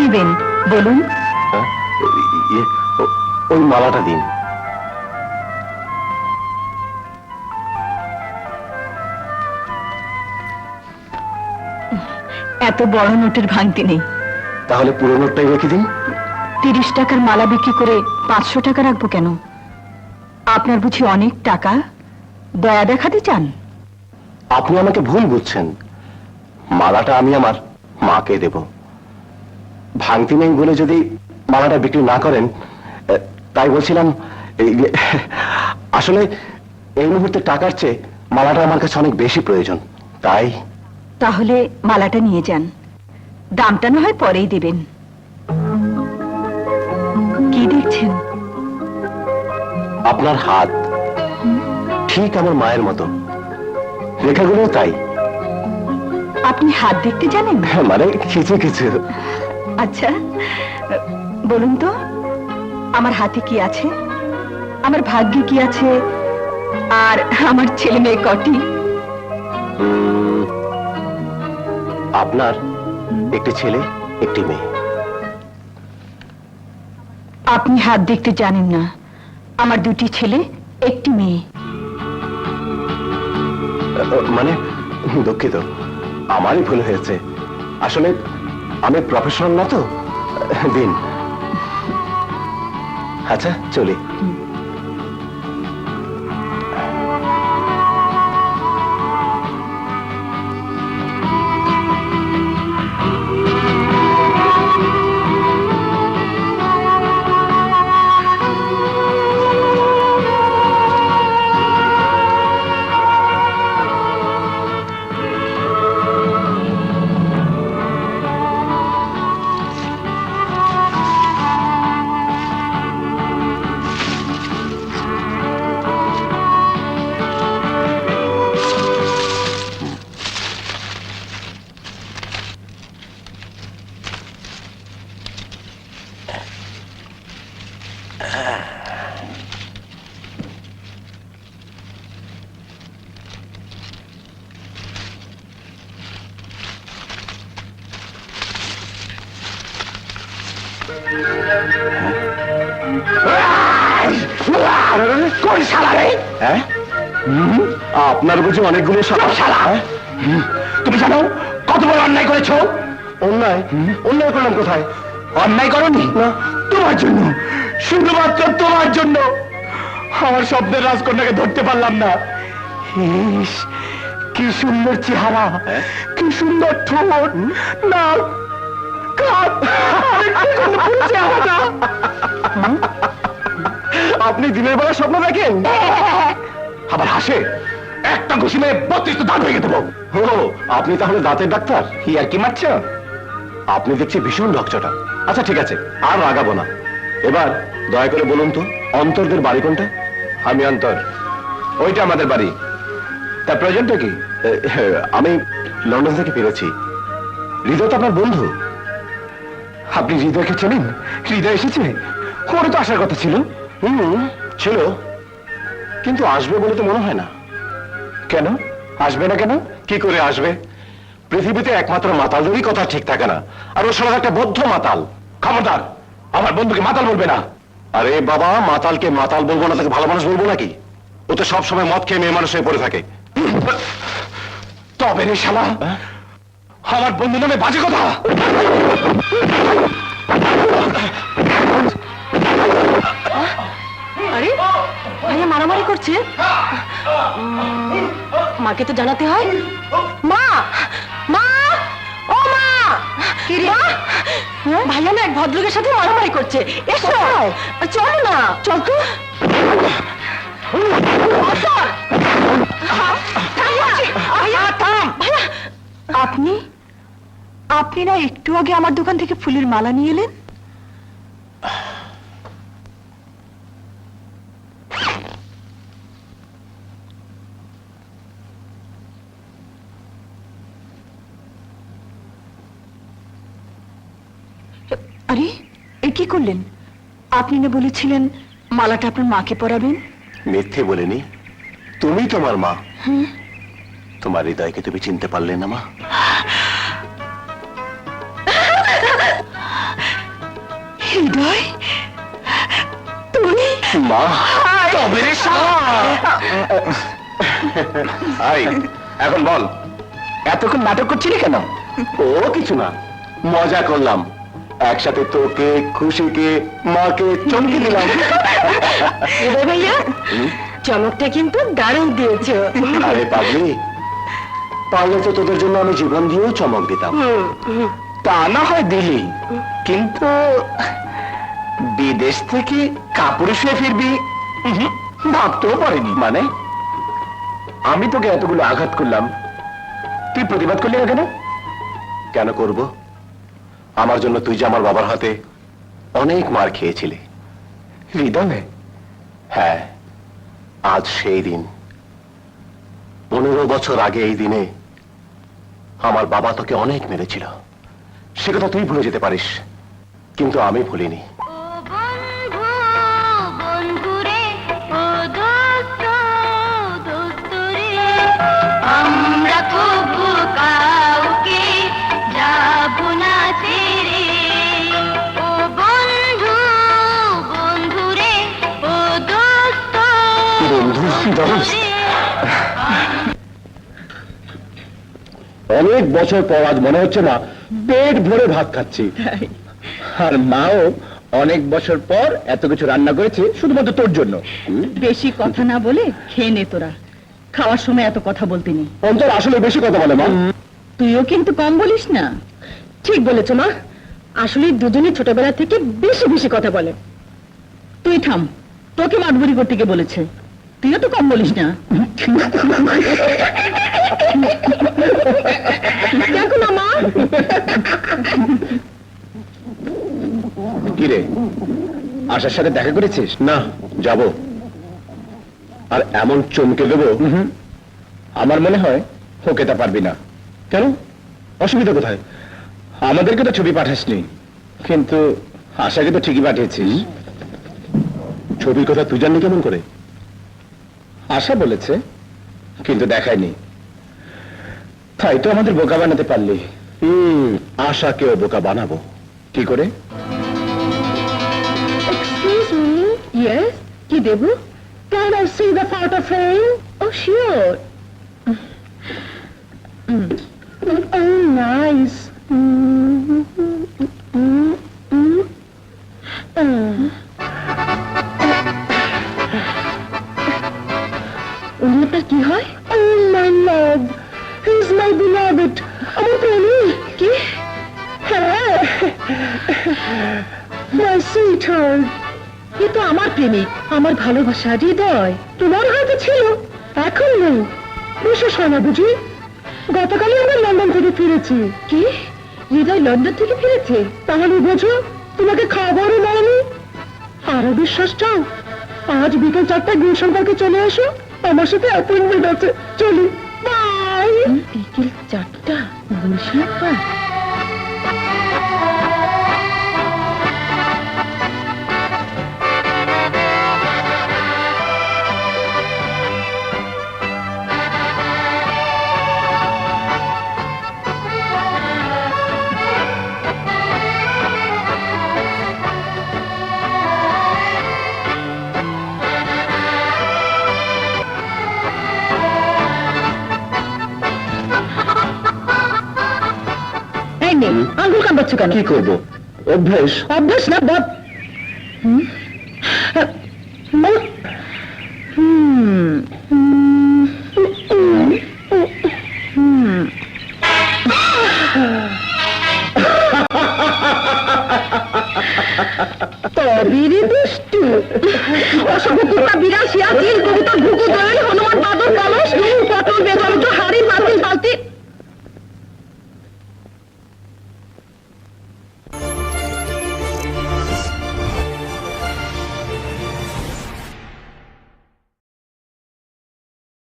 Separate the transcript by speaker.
Speaker 1: নেবেন বলুন?
Speaker 2: ওই মালাটা দিন।
Speaker 1: এত বড় নোটের ভাঙতি নেই।
Speaker 2: তাহলে পুরো নোটটাই রেখে দিন।
Speaker 1: 30 টাকার মালা বিক্রি করে 500 টাকা রাখবো কেন? আপনার বুঝি অনেক টাকা, দয়া দেখাতে চান?
Speaker 2: আপনি আমাকে ভুল বুঝছেন। মালাটা আমি আমার মাকে দেব। ভাঙতি নেই বলে যদি মালাটা বিক্রি না করেন, তাই বলছিলাম। আসলে এই মুহূর্তে টাকার চেয়ে মালাটা আমার কাছে অনেক বেশি প্রয়োজন, তাই।
Speaker 1: তাহলে মালাটা নিয়ে যান, দামটা না হয় পরেই দেবেন। কি দেখছেন?
Speaker 2: আপনার হাত ঠিক আমার মায়ের মতো, রেখাগুলো তাই।
Speaker 1: আপনি হাত দেখতে জানেন?
Speaker 2: মানে কিছু কিছু।
Speaker 1: আচ্ছা, বলুন তো, আমার হাতে কি আছে, আমার ভাগ্যে কি আছে, আর আমার ছেলে মেয়ে কটি?
Speaker 2: আপনার একটি ছেলে, একটি মেয়ে।
Speaker 1: আপনি হাত দেখতে জানেন না, আমার 2টি ছেলে, 1টি মেয়ে।
Speaker 2: মানে দুঃখিত, আমারই ভুল হয়েছে। আসলে আমি প্রফেশনাল না তো। দিন। আচ্ছা চলি। আপনার বুঝি অনেকগুলো শালা? তুমি জানো কত বড় অন্যায় করেছো? অন্যায়? অন্যায় করলাম কোথায়? অন্যায় করনি না। তোমার জন্য, শুধুমাত্র তোমার জন্য আমার স্বপ্নের রাজকন্যাকে ধরতে পারলাম না। ইস, কি সুন্দর চেহারা, কি সুন্দর ঠোঁট, নাক, কান, চেহারা। আপনি দিনের বেলা স্বপ্ন দেখেন, আবার হাসে? একটা ঘুষি মেরে 32 দাঁত ভেঙে দেবো। ও, আপনি তাহলে দাঁতের ডাক্তার? কি আর কি মারছ? আপনি দেখছি ভীষণ রকচটা। আচ্ছা ঠিক আছে, আর রাগাবো না। এবার দয়া করে বলুন তো, অন্তরদের বাড়ি কোনটা? আমি অন্তর, ওইটা আমাদের বাড়ি। তার প্রয়োজনটা কি? আমি লন্ডন থেকে ফিরেছি। হৃদয় তো আপনার বন্ধু। আপনি হৃদয়কে চেনেন? হৃদয় এসেছে? ওরও তো আসার কথা ছিল। ছিল, কিন্তু আসবে বলে তো মনে হয় না। কেন আসবে না? কেন, কি করে আসবে? পৃথিবীতে একমাত্র মাতালদেরই কথা ঠিক থাকে না, আর ও সারা একটা বদ্ধ মাতাল। খবরদার, আমার বন্ধুকে মাতাল বলবে না। আরে বাবা, মাতালকে মাতাল বলবো না, তাকে ভালো মানুষ বলবো নাকি? ও তো সবসময় মদ খেয়ে মেয়ে মানুষ হয়ে পড়ে থাকে। তবে রে শালা, আমার বন্ধু নামে বাজে কথা।
Speaker 1: আরে ভাইয়া মারামারি করছে, মাকে তো জানাতে হয়। মা, মা, ও মা! ভাইয়া না এক ভদ্রলোকের সাথে মারামারি করছে। এসো, চলো না, চল তো। আপনি আপনি না একটু আগে আমার দোকান থেকে ফুলের মালা নিয়ে এলেন? আরে এ কি করলেন? আপনি না বলেছিলেন মালাটা আপনার মাকে পরাবেন?
Speaker 2: মিথ্যে বলিনি, তুমি তোমার মা। তোমার হৃদয়কে তুমি চিনতে পারলে না মা?
Speaker 1: হৃদয়, তুই?
Speaker 2: মা, তবে রে আই, এখন বল, এতক্ষণ নাটক করছিলি কেন? ও কিছু না, মজা করলাম। একসাথে তোকে, খুশিকে, মাকে চমকে দিলাম।
Speaker 1: হৃদয় ভাইয়া, চমকটা কিন্তু দারুণ দিয়েছো।
Speaker 2: আরে পাগলি, পারলে তো তোদের জন্য আমি জীবন দিয়েও চমক দিতাম। তা না হয় দিলি, কিন্তু বিদেশ থেকে কাপড়ে শুয়ে ফিরবি ভাবতেও পারিনি। মানে আমি তোকে এতগুলো আঘাত করলাম, তুই প্রতিবাদ করলি না কেন? কেন করব? আমার জন্য তুই যে আমার বাবার হাতে অনেক মার খেয়েছিলি হৃদয়ে। হ্যাঁ, আজ সেই দিন। 15 বছর আগে এই দিনে আমার বাবা তোকে অনেক মেরেছিল, সে কথা তুই ভুলে যেতে পারিস, কিন্তু আমি ভুলিনি। অনেক বছর পর আজ মনে হচ্ছে না পেট ভরে ভাত খাচ্ছি। আর মাও অনেক বছর পর এত কিছু রান্না করেছে শুধুমাত্র তোর জন্য।
Speaker 1: বেশি কথা না বলে খেয়ে নে তোরা, খাওয়ার সময় এত কথা বলতে নেই।
Speaker 2: অন্তর আসলে বেশি কথা বলে মা।
Speaker 1: তুইও কিন্তু কম বলিস না। ঠিক বলেছ মা, আসলে দুজনে ছোটবেলা থেকে বেশি বেশি কথা বলে। তুই থাম, তোকে মাতবুরি করতে কে বলেছে? তুইও তো কম বলিস না। দেখো না মা।
Speaker 2: কি রে, আশার সাথে দেখা করেছিস? না, যাব। আর এমন চমকে দেব, আমার মনে হয় ওকে তা পারবি না। কেন? অসুবিধা কোথায়? আমাদেরকে তো ছবি পাঠাসনি, কিন্তু আশাকে তো ঠিকই পাঠিয়েছিস। ছবির কথা তুই জানলি কেমন করে? আশা বলেছে, কিন্তু দেখায়নি। তাই তো আমাদের বোকা বানাতে পারলি। আশাকেও বোকা বানাবো। কি করে?
Speaker 1: Excuse me. Yes? কি দেবো? Can I see the photo frame? Oh, sure. Oh, nice. উনি আপনার কি হয়? Oh, my love. He's my beloved. আমার প্রেমিক। কি? হ্যাঁ। My sweetheart. এ তো আমার প্রেমিক, আমার ভালোবাসা হৃদয়। তোমার হয়তো ছিল, এখন নেই। বিশেষ হয় না বুঝি? গতকালই আমরা লন্ডন থেকে ফিরেছি। কি? হৃদয় লন্ডন থেকে ফিরেছে? তাহলে বোঝো, তোমাকে খাবারও দেয়নি। আরো বিশ্বাস চাও? আজ বিকেল 4টায় গুলশান পার্কে চলে এসো, আমার সাথে অ্যাপয়েন্টমেন্ট আছে। চলি, বাই। বিকেল 4টা, গুলশান পার্ক। আঙ্গুল কামড়াচ্ছ কেন?
Speaker 2: কি করবো? অভ্যেস।
Speaker 1: অভ্যাস না বাপ। তবেরই দুষ্টু অসভ্যতা বিরাশিয়া চিল কবুতর ঘুঘু দোয়েল হনুমান বাদর কলস পটল বেদর হাড়ি পাতিল বালতি